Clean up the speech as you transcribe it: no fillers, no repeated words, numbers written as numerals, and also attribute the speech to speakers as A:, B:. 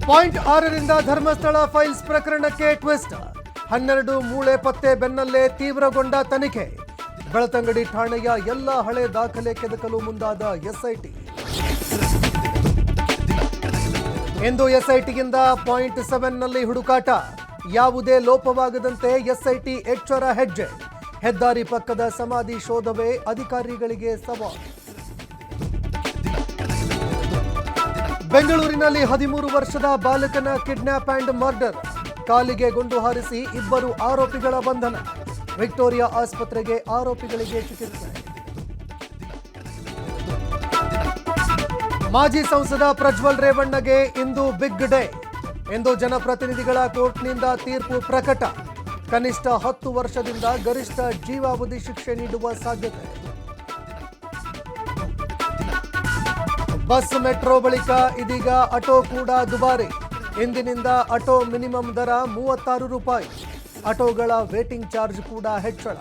A: Point 6ರಿಂದ Dharmasthala files ಪ್ರಕರಣಕ್ಕೆ twist. 12 ಮೂಳೆ ಪತ್ತೆ ಬೆನ್ನಲ್ಲೇ ತೀವ್ರಗೊಂಡ ತನಿಖೆ. ಬೆಳತಂಗಡಿ ಠಾಣೆಯ ಎಲ್ಲ ಹಳೆ ದಾಖಲೆ ಕೆದಕಲು ಮುಂದಾದ ಎಸ್ಐಟಿ. ಇಂದು ಎಸ್ಐಟಿಯಿಂದ ಪಾಯಿಂಟ್ 7ನಲ್ಲಿ ಹುಡುಕಾಟ. ಯಾವುದೇ ಲೋಪವಾಗದಂತೆ ಎಸ್ಐಟಿ ಎಚ್ಚರ ಹೆಜ್ಜೆ. ಹೆದ್ದಾರಿ ಪಕ್ಕದ ಸಮಾಧಿ ಶೋಧವೇ ಅಧಿಕಾರಿಗಳಿಗೆ ಸವಾಲು. ಬೆಂಗಳೂರಿನಲ್ಲಿ 13 ವರ್ಷದ ಬಾಲಕನ ಕಿಡ್ನಾಪ್ ಅಂಡ್ ಮರ್ಡರ್. ಕಾಲಿಗೆ ಗುಂಡು ಹಾರಿಸಿ 2 ಆರೋಪಿಗಳ ಬಂಧನ. ವಿಕ್ಟೋರಿಯಾ ಆಸ್ಪತ್ರೆಗೆ ಆರೋಪಿಗಳಿಗೆ ಚಿಕಿತ್ಸೆ. ಮಾಜಿ ಸಂಸದ ಪ್ರಜ್ವಲ್ ರೇವಣ್ಣಗೆ ಇಂದು ಬಿಗ್ ಡೇ. ಇಂದು ಜನಪ್ರತಿನಿಧಿಗಳ ಕೋರ್ಟ್ನಿಂದ ತೀರ್ಪು ಪ್ರಕಟ. ಕನಿಷ್ಠ 10 ವರ್ಷದಿಂದ ಗರಿಷ್ಠ ಜೀವಾವಧಿ ಶಿಕ್ಷೆ ನೀಡುವ ಸಾಧ್ಯತೆ. ಬಸ್ ಮೆಟ್ರೋ ಬಳಿಕ ಇದೀಗ ಆಟೋ ಕೂಡ ದುಬಾರಿ. ಇಂದಿನಿಂದ ಆಟೋ ಮಿನಿಮಮ್ ದರ 36 ರೂಪಾಯಿ. ಆಟೋಗಳ ವೇಟಿಂಗ್ ಚಾರ್ಜ್ ಕೂಡ ಹೆಚ್ಚಳ.